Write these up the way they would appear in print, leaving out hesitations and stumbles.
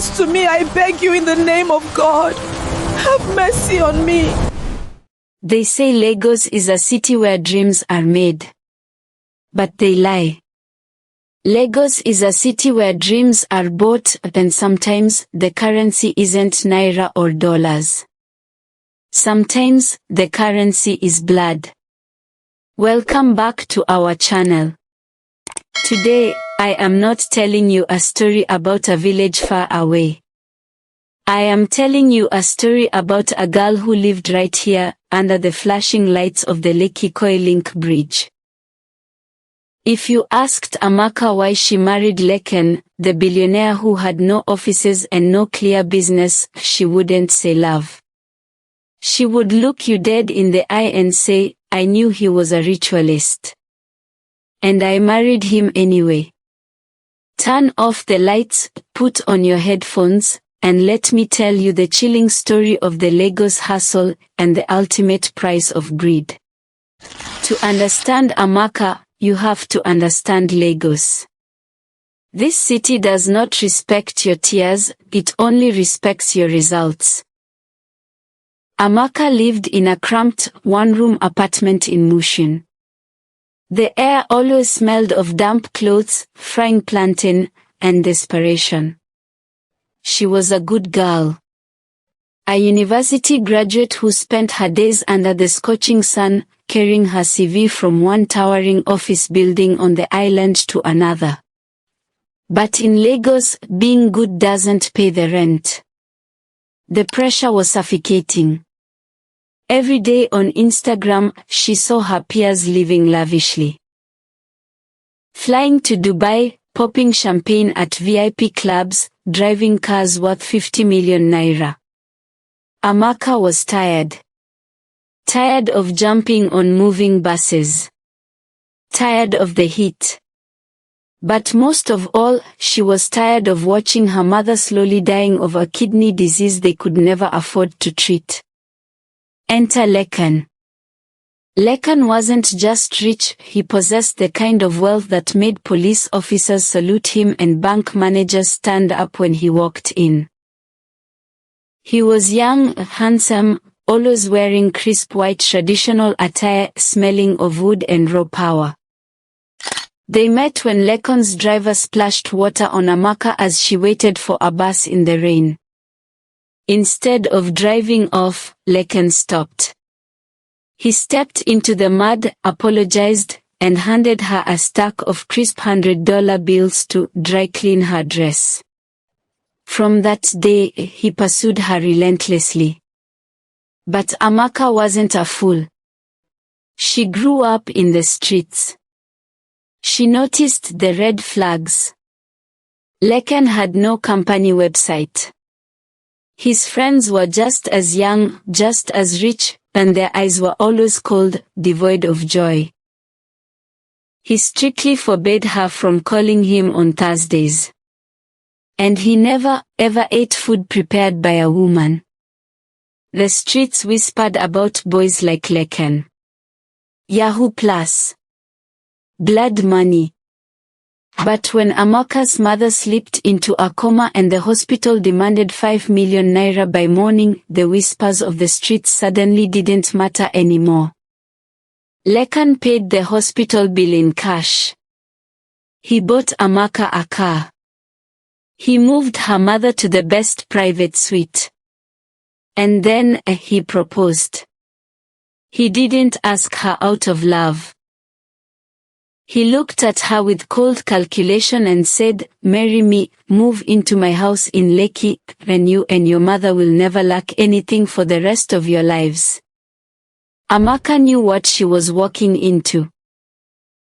this to me, I beg you in the name of God. Have mercy on me. They say Lagos is a city where dreams are made. But they lie. Lagos is a city where dreams are bought, and sometimes the currency isn't naira or dollars. Sometimes the currency is blood. Welcome back to our channel. Today, I am not telling you a story about a village far away. I am telling you a story about a girl who lived right here, under the flashing lights of the Lekki Link Bridge. If you asked Amaka why she married Lekan, the billionaire who had no offices and no clear business, she wouldn't say love. She would look you dead in the eye and say, I knew he was a ritualist. And I married him anyway. Turn off the lights, put on your headphones, and let me tell you the chilling story of the Lagos hustle and the ultimate price of greed. To understand Amaka, you have to understand Lagos. This city does not respect your tears, it only respects your results. Amaka lived in a cramped, one-room apartment in Mushin. The air always smelled of damp clothes, frying plantain, and desperation. She was a good girl. A university graduate who spent her days under the scorching sun, carrying her CV from one towering office building on the island to another. But in Lagos, being good doesn't pay the rent. The pressure was suffocating. Every day on Instagram, she saw her peers living lavishly. Flying to Dubai, popping champagne at VIP clubs, driving cars worth 50 million naira. Amaka was tired. Tired of jumping on moving buses. Tired of the heat. But most of all, she was tired of watching her mother slowly dying of a kidney disease they could never afford to treat. Enter Lekan. Lekan wasn't just rich, he possessed the kind of wealth that made police officers salute him and bank managers stand up when he walked in. He was young, handsome, always wearing crisp white traditional attire, smelling of wood and raw power. They met when Lekan's driver splashed water on Amaka as she waited for a bus in the rain. Instead of driving off, Lekan stopped. He stepped into the mud, apologized, and handed her a stack of crisp $100 bills to dry clean her dress. From that day, he pursued her relentlessly. But Amaka wasn't a fool. She grew up in the streets. She noticed the red flags. Lekan had no company website. His friends were just as young, just as rich, and their eyes were always cold, devoid of joy. He strictly forbade her from calling him on Thursdays. And he never, ever ate food prepared by a woman. The streets whispered about boys like Lekan. Yahoo Plus. Blood money. But when Amaka's mother slipped into a coma and the hospital demanded 5 million naira by morning, the whispers of the streets suddenly didn't matter anymore. Lekan paid the hospital bill in cash. He bought Amaka a car. He moved her mother to the best private suite. And then, he proposed. He didn't ask her out of love. He looked at her with cold calculation and said, marry me, move into my house in Lekki, and you and your mother will never lack anything for the rest of your lives. Amaka knew what she was walking into.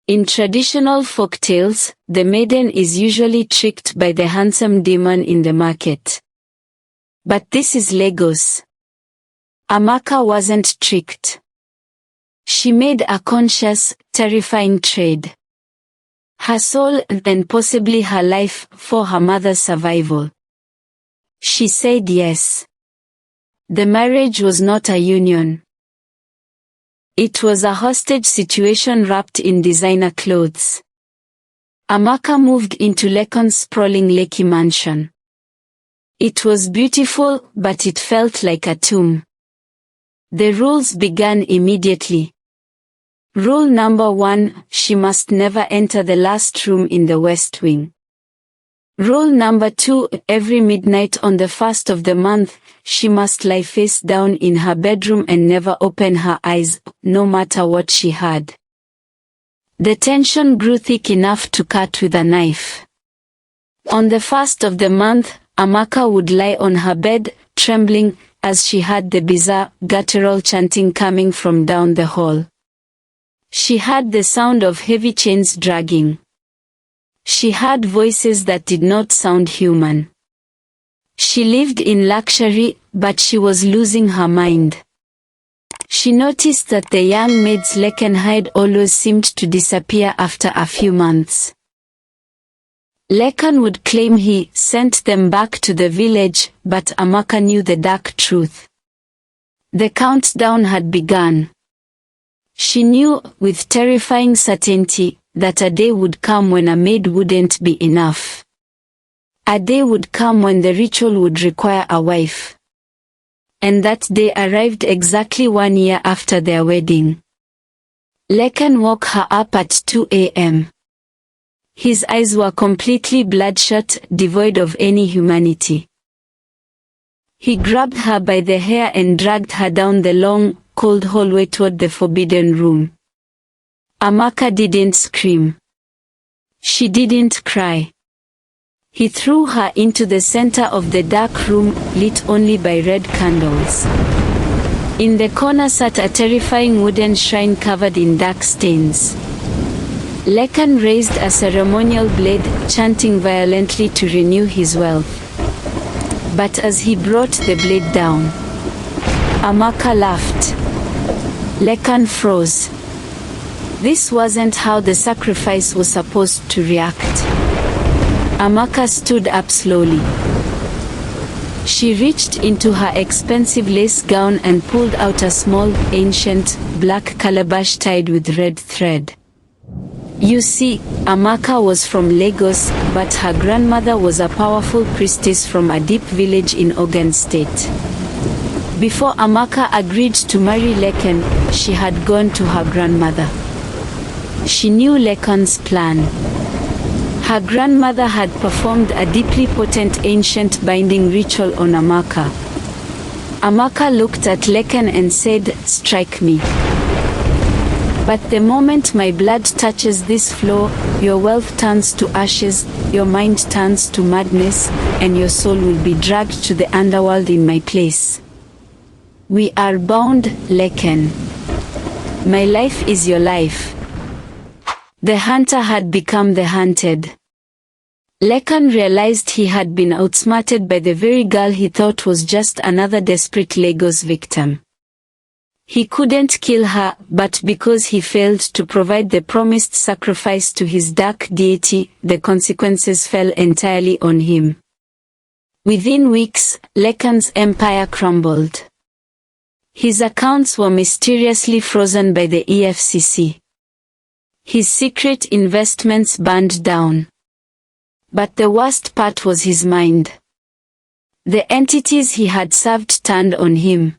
In traditional folktales, the maiden is usually tricked by the handsome demon in the market. But this is Lagos. Amaka wasn't tricked. She made a conscious, terrifying trade. Her soul and possibly her life for her mother's survival. She said yes. The marriage was not a union. It was a hostage situation wrapped in designer clothes. Amaka moved into Lekan's sprawling Lekki mansion. It was beautiful, but it felt like a tomb. The rules began immediately. Rule number 1, she must never enter the last room in the west wing. Rule number 2, every midnight on the first of the month, she must lie face down in her bedroom and never open her eyes, no matter what she had. The tension grew thick enough to cut with a knife. On the first of the month, Amaka would lie on her bed, trembling, as she heard the bizarre, guttural chanting coming from down the hall. She heard the sound of heavy chains dragging. She heard voices that did not sound human. She lived in luxury, but she was losing her mind. She noticed that the young maids Lekan hired always seemed to disappear after a few months. Lekan would claim he sent them back to the village, but Amaka knew the dark truth. The countdown had begun. She knew, with terrifying certainty, that a day would come when a maid wouldn't be enough. A day would come when the ritual would require a wife. And that day arrived exactly 1 year after their wedding. Lekan woke her up at 2 a.m. His eyes were completely bloodshot, devoid of any humanity. He grabbed her by the hair and dragged her down the long, cold hallway toward the forbidden room. Amaka didn't scream. She didn't cry. He threw her into the center of the dark room, lit only by red candles. In the corner sat a terrifying wooden shrine covered in dark stains. Lekan raised a ceremonial blade, chanting violently to renew his wealth. But as he brought the blade down, Amaka laughed. Lekan froze. This wasn't how the sacrifice was supposed to react. Amaka stood up slowly. She reached into her expensive lace gown and pulled out a small, ancient, black calabash tied with red thread. You see, Amaka was from Lagos, but her grandmother was a powerful priestess from a deep village in Ogun State. Before Amaka agreed to marry Lekan, she had gone to her grandmother. She knew Lekan's plan. Her grandmother had performed a deeply potent ancient binding ritual on Amaka. Amaka looked at Lekan and said, "Strike me. But the moment my blood touches this floor, your wealth turns to ashes, your mind turns to madness, and your soul will be dragged to the underworld in my place. We are bound, Lekan. My life is your life." The hunter had become the hunted. Lekan realized he had been outsmarted by the very girl he thought was just another desperate Lagos victim. He couldn't kill her, but because he failed to provide the promised sacrifice to his dark deity, the consequences fell entirely on him. Within weeks, Lekan's empire crumbled. His accounts were mysteriously frozen by the EFCC. His secret investments burned down. But the worst part was his mind. The entities he had served turned on him.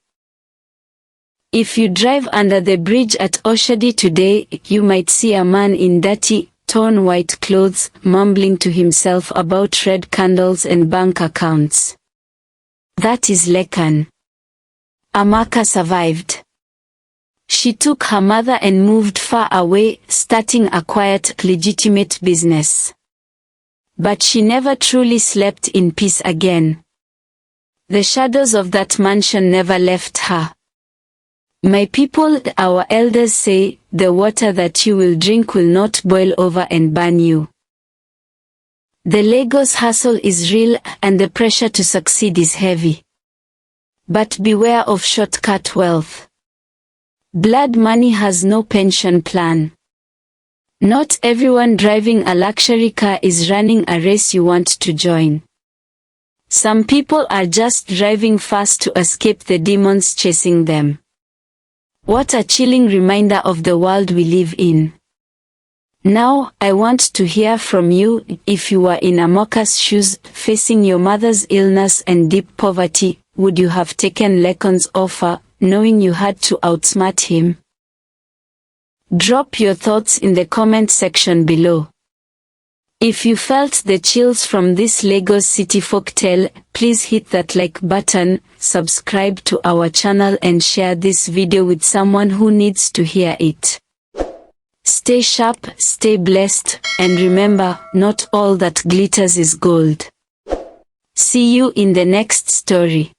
If you drive under the bridge at Oshodi today, you might see a man in dirty, torn white clothes, mumbling to himself about red candles and bank accounts. That is Lekan. Amaka survived. She took her mother and moved far away, starting a quiet, legitimate business. But she never truly slept in peace again. The shadows of that mansion never left her. My people, our elders say, the water that you will drink will not boil over and burn you. The Lagos hustle is real, and the pressure to succeed is heavy. But beware of shortcut wealth. Blood money has no pension plan. Not everyone driving a luxury car is running a race you want to join. Some people are just driving fast to escape the demons chasing them. What a chilling reminder of the world we live in. Now, I want to hear from you. If you were in Amaka's shoes, facing your mother's illness and deep poverty, would you have taken Lekan's offer, knowing you had to outsmart him? Drop your thoughts in the comment section below. If you felt the chills from this Lagos City folktale, please hit that like button, subscribe to our channel and share this video with someone who needs to hear it. Stay sharp, stay blessed, and remember, not all that glitters is gold. See you in the next story.